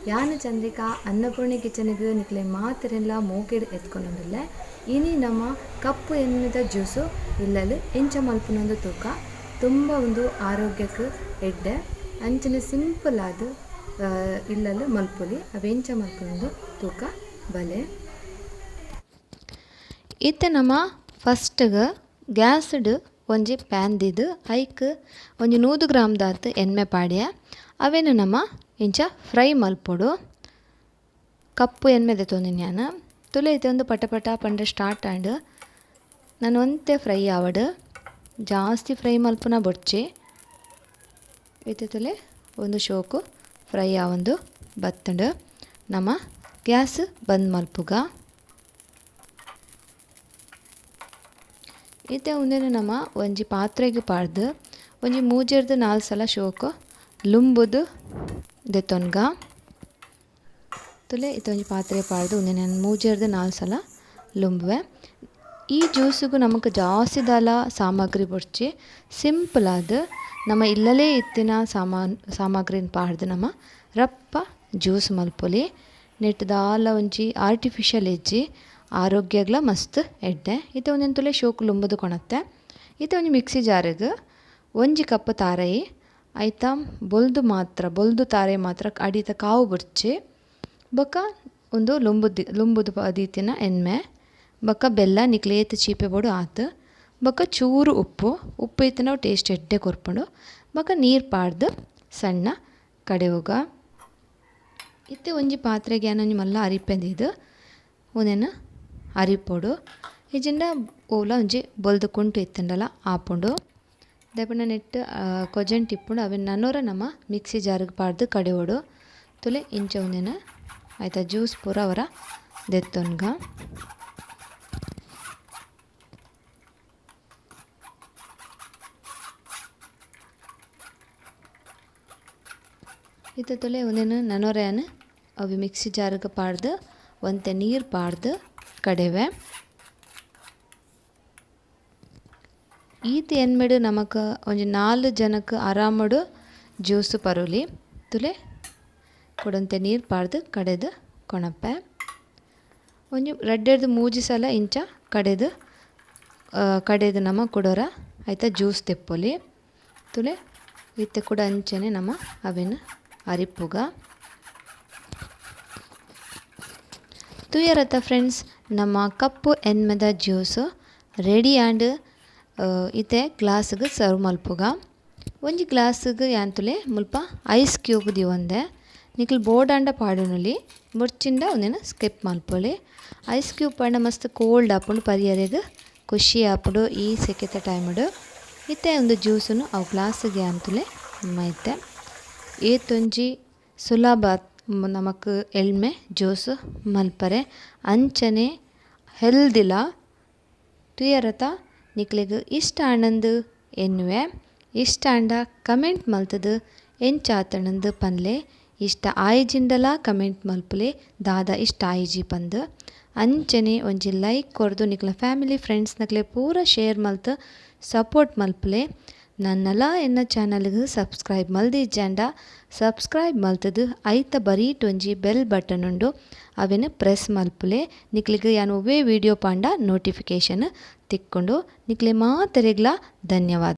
ಯಾನ ಚಂದ್ರಿಕಾ ಅನ್ನಪೂರ್ಣಿ ಕಿಚನ್ಗೆ ನಿಕ್ಲೆ ಮಾತ್ರೆಲ್ಲ ಮೋಕೆಡ್ ಎತ್ಕೊಂಡೊಂದಿಲ್ಲ ಇನಿ ನಮ್ಮ ಕಪ್ಪು ಎಣ್ಣೆದ ಜ್ಯೂಸು ಇಲ್ಲಲು ಎಂಚ ಮಲ್ಪನೊಂದು ತೂಕ ತುಂಬ ಒಂದು ಆರೋಗ್ಯಕ್ಕೆ ಎಡ್ಡೆ ಅಂಚನೆ ಸಿಂಪಲ್ ಆದ ಇಲ್ಲಲು ಮಲ್ಪೊಲಿ ಅವೆಂಚ ಮಲ್ಪನೊಂದು ತೂಕ ಬಲೆ ಇತ್ತ ನಮ್ಮ ಫಸ್ಟ್ಗೆ ಗ್ಯಾಸ್ಡ್ ಒಂಜಿ ಪ್ಯಾನ್ ದಿದ್ದು ಐಕ್ ಒಂಜಿ 100 ಗ್ರಾಮ್ ದಾತ್ ಎಣ್ಣೆ ಪಾಡ್ಯ ಅವೇನು ನಮ್ಮ ಇಂಚ ಫ್ರೈ ಮಲ್ಪೊಡು ಕಪ್ಪು ಎಣ್ಣೆ ದೆತ್ತೊಂದು ನಾನು ತುಲೆ ಐತೆ ಒಂದು ಪಟ ಪಂಡ ಸ್ಟಾರ್ಟ್ ಆಂಡ್ ನಾನು ಒಂತೆ ಫ್ರೈ ಆವಡು ಜಾಸ್ತಿ ಫ್ರೈ ಮಲ್ಪುನ ಬೊಡ್ಚಿ ಐತೆ ತುಲೆ ಒಂದು ಶೋಕು ಫ್ರೈ ಆವೊಂದು ಬತ್ತಂಡು ನಮ್ಮ ಗ್ಯಾಸ್ ಬಂದ್ ಮಲ್ಪುಗ ಇತ್ತೆ ಒಂದೇನು ನಮ್ಮ ಒಂಜಿ ಪಾತ್ರೆಗೆ ಪಾಡ್ದು ಒಂಜಿ 3-4 ಸಲ ಶೋಕು ಲುಂಬುದು ದೆತ್ತೊನ್ಗ ತುಲೆ ಇತ್ತೆ ಒಂಜಿ ಪಾತ್ರೆ ಪಾಡ್ದು ಒಂದೇನು 3-4 ಸಲ ಲುಂಬುವೆ ಈ ಜ್ಯೂಸಿಗೂ ನಮಗೆ ಜಾಸ್ತಿ ದಾಲ ಸಾಮಗ್ರಿ ಬೊಡ್ಚಿ ಸಿಂಪಲ್ ಆದ ನಮ್ಮ ಇಲ್ಲಲೇ ಇತ್ತಿನ ಸಾಮಗ್ರಿನ ಪಾಡ್ದು ನಮ್ಮ ರಪ್ಪ ಜ್ಯೂಸ್ ಮಲ್ಪೊಲಿ ನೆಟ್ ದಾಲ ಒಂಜಿ ಆರ್ಟಿಫಿಷಿಯಲ್ ಇಜ್ಜಿ ಆರೋಗ್ಯಗ್ಲ ಮಸ್ತ್ ಎಡ್ಡೆ ಇತ್ತೆ ಒಂದೊಂದು ತುಲೆ ಶೋಕು ಲುಂಬುದು ಕೊಣತ್ತೆ ಇತ್ತೆ ಒಂಜಿ ಮಿಕ್ಸಿ ಜಾರಿಗೆ ಒಂಜಿ ಕಪ್ ತಾರೈ ಐತ ಬೊಲ್ದು ತಾರೆ ಮಾತ್ರ ಅಡಿತ ಕಾವು ಬುಡ್ಚಿ ಬೊಕ್ಕ ಒಂದು ಲುಂಬುದು ದೀತಿನ ಎಣ್ಣೆ ಬೊಕ್ಕ ಬೆಲ್ಲ ನಿಕ್ಲೇತ್ ಚೀಪೆ ಬೋಡು ಆತು ಬೊಕ್ಕ ಚೂರು ಉಪ್ಪು ಇತ್ತು ನಾವು ಟೇಸ್ಟ್ ಎಡ್ಡೆ ಕೊರ್ಪುಂಡು ಬೊಕ್ಕ ನೀರು ಪಾಡ್ದು ಸಣ್ಣ ಕಡೆವುಗ ಇತ್ತೆ ಒಂಜಿ ಪಾತ್ರೆಗೆ ಏನೊಂಜಿ ಮಲ್ಲ ಅರಿಪೆಂದಿದ್ದು ಒಂದೇನು ಅರಿಪೊಡು ಇಜಿಂಡ ಓಲ ಒಂಜಿ ಬೊಲ್ದು ಕುಂಟು ಇತ್ತಂಡಲ ಆಪುಂಡು ದೆಪಂಡ ನೆಟ್ ಕೊಜೆಂಟ್ ಇಪ್ಪುಂಡು ಅವೆನ್ ನನೋರ ನಮ್ಮ ಮಿಕ್ಸಿ ಜಾರಿಗೆ ಪಾಡ್ದು ಕಡೆವೋಡು ತುಲೆ ಇಂಚ ಒಂದೇನು ಆಯ್ತಾ ಜ್ಯೂಸ್ ಪೂರ ಅವರ ದೆತ್ತೊನ್ಗ ಇತ್ತ ತುಲೆ ಒಂದೇನು ನನೋರೆಯನ್ ಅವು ಮಿಕ್ಸಿ ಜಾರಿಗೆ ಪಾಡ್ದು ಒಂತೆ ನೀರು ಪಾಡ್ದು ಕಡೆವೆ ಈತ ಎನ್ಮೆಡು ನಮಕ್ ಒಂಜಿ 4 ಜನಕ್ಕೆ ಆರಾಮಡು ಜ್ಯೂಸ್ ಪರೋಲಿ ತುಲೆ ಕೊಡಂತೆ ನೀರು ಪಾಡ್ದು ಕಡೆದು ಕೊಣಪ್ಪೆ ಒಂಜಿ 2-3 ಸಲ ಇಂಚ ಕಡೆದು ನಮ್ಮ ಕೊಡೋರ ಆಯ್ತಾ ಜ್ಯೂಸ್ ತೆಪ್ಪೊಲಿ ತುಲೆ ಇತ್ತೆ ಕೂಡ ಅಂಚನೆ ನಮ್ಮ ಅವೇನು ಅರಿಪುಗ ತುಯರತ್ತ ಫ್ರೆಂಡ್ಸ್ ನಮ್ಮ ಕಪ್ಪು ಎನ್ಮೆದ ಜ್ಯೂಸು ರೆಡಿ ಆ್ಯಂಡ್ ಇತ್ತೆ ಗ್ಲಾಸ್ಗೆ ಸರ್ವ್ ಮಲ್ಪುಗ ಒಂಜಿ ಗ್ಲಾಸ್ಗೆ ಯಾಂತುಲೆ ಮುಲ್ಪ ಐಸ್ ಕ್ಯೂಬ್ ದಿವೊಂದೆ ನಿಕ್ಲು ಬೋಡಾಂಡ ಪಾಡುನುಲಿ ಬೊಡ್ಚಿಂಡ ಒಂದೇನು ಸ್ಕಿಪ್ ಮಲ್ಪೊಲಿ ಐಸ್ ಕ್ಯೂಬ್ ಪಂಡ ಮಸ್ತ್ ಕೋಲ್ಡ್ ಆಪುಂಡು ಪರಿಯರೆಗ್ ಖುಷಿ ಆಪುಂಡು ಈ ಸೆಕೆತ ಟೈಮಡು ಇತ್ತೆ ಒಂದು ಜ್ಯೂಸನ್ನು ಅವು ಗ್ಲಾಸ್ಗೆ ಯಾಂತುಲೆ ಮೈತೆ ಏತೊಂಜಿ ಸುಲಭ ನಮಕ್ ಎಳ್ಮೆ ಜ್ಯೂಸ್ ಮಲ್ಪರೆ ಅಂಚನೆ ಹೆಲ್ದಿಲ ತುಯರತ ನಿಕ್ಲೆಗ್ ಇಷ್ಟ ಆನಂದ್ ಎನ್ನುವೆ ಇಷ್ಟ ಆಂಡ ಕಮೆಂಟ್ ಮಲ್ತದು ಎಂಚಾತಣಂದು ಪನ್ಲೆ ಇಷ್ಟ ಆಯ್ಜಿಂಡಲ ಕಮೆಂಟ್ ಮಲ್ಪಲೆ ದಾದ ಇಷ್ಟ ಆಯ್ಜಿ ಪಂದು ಅಂಚನೆ ಒಂಜಿ ಲೈಕ್ ಕೊರ್ದು ನಿಕ್ಲ ಫ್ಯಾಮಿಲಿ ಫ್ರೆಂಡ್ಸ್ ನಕ್ಲೆ ಪೂರ ಶೇರ್ ಮಲ್ತು ಸಪೋರ್ಟ್ ಮಲ್ಪಲೆ ನನ್ನಲ ಎನ್ನ ಚಾನಲ್ಗೆ ಸಬ್ಸ್ಕ್ರೈಬ್ ಮಲ್ದಿಜ್ಜಾಂಡ ಸಬ್ಸ್ಕ್ರೈಬ್ ಮಲ್ತದು ಐತ ಬರೀಟ್ ಒಂಜಿ ಬೆಲ್ ಬಟನ್ ಉಂಡು ಅವೆನ್ ಪ್ರೆಸ್ ಮಲ್ಪುಲೆ ನಿಕ್ಲಿಗೆ ಯಾನ್ ಒವ್ವೇ ವಿಡಿಯೋ ಪಾಂಡ ನೋಟಿಫಿಕೇಷನ್ ತಿಕ್ಕೊಂಡು ನಿಕ್ಲೆ ಮಾತೆರೆಗ್ಲ ಧನ್ಯವಾದ.